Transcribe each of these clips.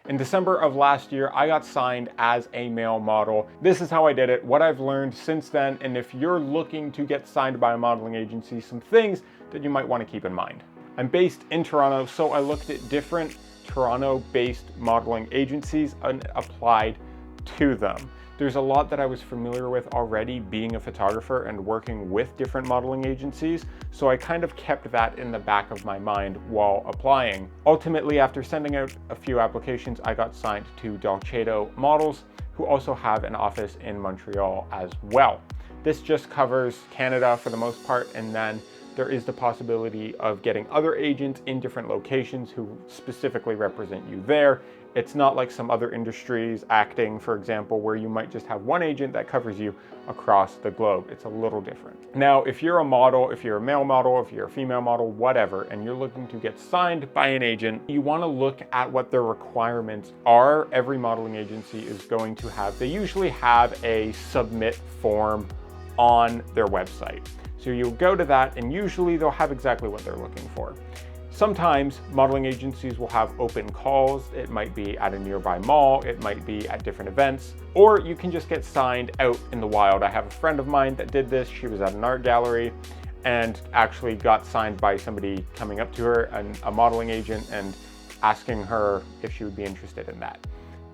In December of last year, I got signed as a male model. This is how I did it, what I've learned since then, and if you're looking to get signed by a modeling agency, some things that you might want to keep in mind. I'm based in Toronto, so I looked at different Toronto-based modeling agencies and applied to them. There's a lot that I was familiar with already being a photographer and working with different modeling agencies, so I kind of kept that in the back of my mind while applying. Ultimately, after sending out a few applications, I got signed to Dolcetto Models, who also have an office in Montreal as well. This just covers Canada for the most part, and then there is the possibility of getting other agents in different locations who specifically represent you there. It's not like some other industries, acting, for example, where you might just have one agent that covers you across the globe. It's a little different. Now, if you're a model, if you're a male model, if you're a female model, whatever, and you're looking to get signed by an agent, you want to look at what their requirements are. Every modeling agency is going to have, they usually have a submit form on their website. So you'll go to that and usually they'll have exactly what they're looking for. Sometimes modeling agencies will have open calls. It might be at a nearby mall, it might be at different events, or you can just get signed out in the wild. I have a friend of mine that did this. She was at an art gallery and actually got signed by somebody coming up to her, and a modeling agent, and asking her if she would be interested in that.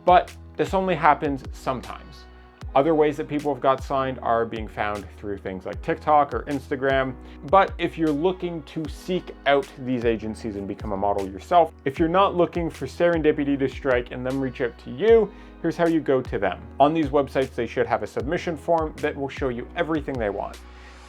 But this only happens sometimes. Other ways that people have got signed are being found through things like TikTok or Instagram. But if you're looking to seek out these agencies and become a model yourself, if you're not looking for serendipity to strike and them reach out to you, here's how you go to them. On these websites, they should have a submission form that will show you everything they want.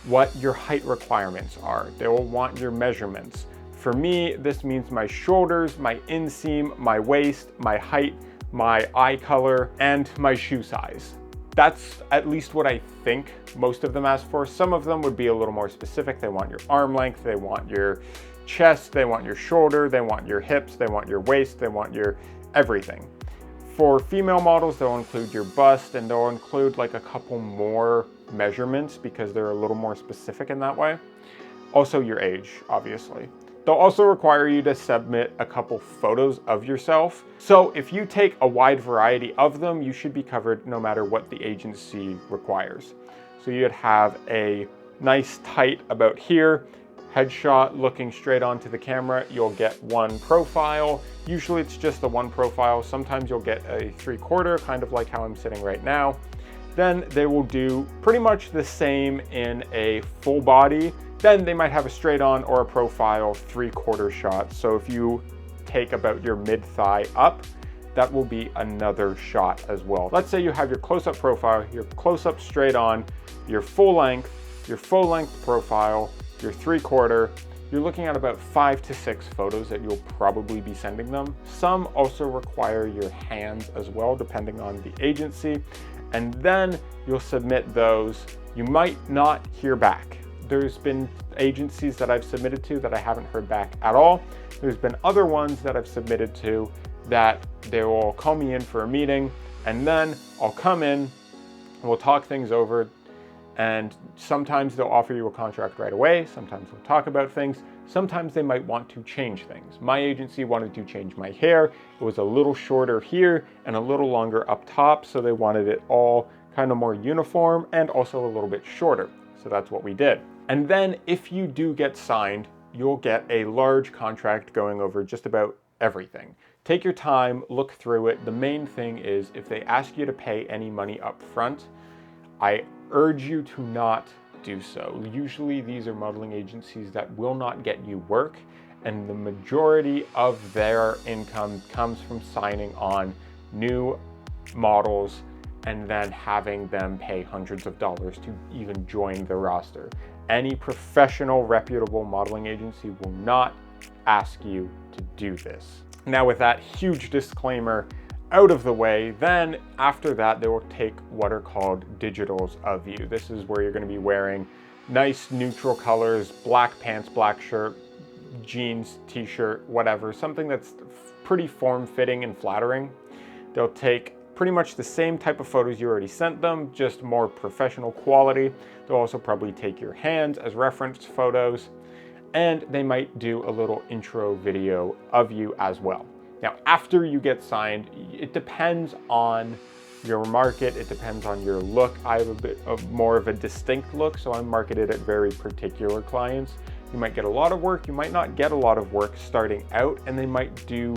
What your height requirements are. They will want your measurements. For me, this means my shoulders, my inseam, my waist, my height, my eye color, and my shoe size. That's at least what I think most of them ask for. Some of them would be a little more specific. They want your arm length, they want your chest, they want your shoulder, they want your hips, they want your waist, they want your everything. For female models, they'll include your bust, and they'll include like a couple more measurements because they're a little more specific in that way. Also your age, obviously. They'll also require you to submit a couple photos of yourself. So if you take a wide variety of them, you should be covered no matter what the agency requires. So you'd have a nice tight about here, headshot looking straight onto the camera. You'll get one profile. Usually it's just the one profile. Sometimes you'll get a 3/4, kind of like how I'm sitting right now. Then they will do pretty much the same in a full body. Then they might have a straight on or a profile 3/4 shot. So if you take about your mid thigh up, that will be another shot as well. Let's say you have your close-up profile, your close-up straight on, your full length profile, your 3/4. You're looking at about 5 to 6 photos that you'll probably be sending them. Some also require your hands as well, depending on the agency. And then you'll submit those. You might not hear back. There's been agencies that I've submitted to that I haven't heard back at all. There's been other ones that I've submitted to that they will call me in for a meeting, and then I'll come in, we'll talk things over, and sometimes they'll offer you a contract right away. Sometimes we'll talk about things. Sometimes they might want to change things. My agency wanted to change my hair. It was a little shorter here and a little longer up top, so they wanted it all kind of more uniform and also a little bit shorter. So that's what we did. And then if you do get signed, you'll get a large contract going over just about everything. Take your time, look through it. The main thing is if they ask you to pay any money up front, I urge you to not do so. Usually these are modeling agencies that will not get you work, and the majority of their income comes from signing on new models and then having them pay hundreds of dollars to even join the roster. Any professional, reputable modeling agency will not ask you to do this. Now, with that huge disclaimer out of the way, then after that, they will take what are called digitals of you. This is where you're going to be wearing nice neutral colors, black pants, black shirt, jeans, t-shirt, whatever, something that's pretty form-fitting and flattering. They'll take pretty much the same type of photos you already sent them, just more professional quality. They'll also probably take your hands as reference photos, and they might do a little intro video of you as well. Now, after you get signed, it depends on your market, it depends on your look. I have a bit of more of a distinct look, so I'm marketed at very particular clients. You might get a lot of work, you might not get a lot of work starting out, and they might do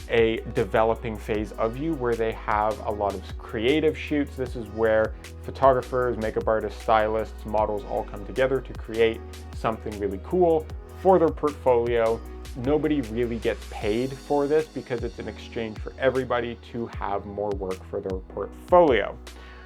a developing phase of you where they have a lot of creative shoots. This is where photographers, makeup artists, stylists, models all come together to create something really cool for their portfolio. Nobody really gets paid for this because it's an exchange for everybody to have more work for their portfolio.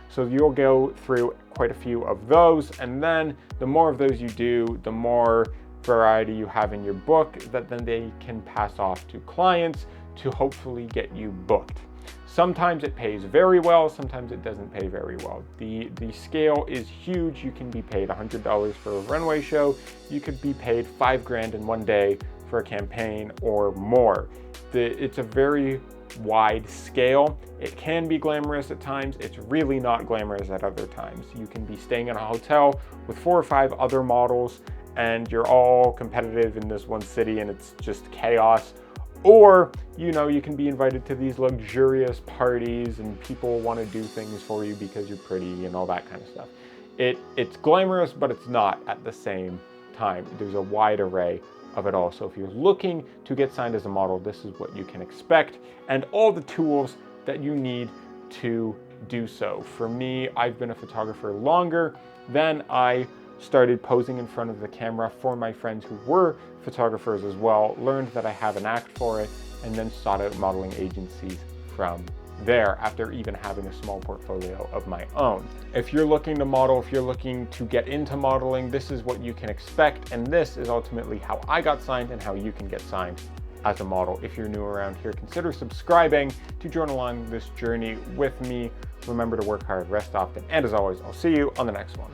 So you'll go through quite a few of those, and then the more of those you do, the more variety you have in your book that then they can pass off to clients to hopefully get you booked. Sometimes it pays very well, sometimes it doesn't pay very well. The scale is huge. You can be paid $100 for a runway show. You could be paid $5,000 in one day for a campaign or more. It's a very wide scale. It can be glamorous at times. It's really not glamorous at other times. You can be staying in a hotel with 4 or 5 other models and you're all competitive in this one city and it's just chaos. Or, you know, you can be invited to these luxurious parties and people want to do things for you because you're pretty and all that kind of stuff. It's glamorous, but it's not at the same time. There's a wide array of it all. So if you're looking to get signed as a model, this is what you can expect and all the tools that you need to do so. For me, I've been a photographer longer than I started posing in front of the camera for my friends who were photographers as well, learned that I have an knack for it, and then sought out modeling agencies from there after even having a small portfolio of my own. If you're looking to model, if you're looking to get into modeling, this is what you can expect, and this is ultimately how I got signed and how you can get signed as a model. If you're new around here, consider subscribing to join along this journey with me. Remember to work hard, rest often, and as always, I'll see you on the next one.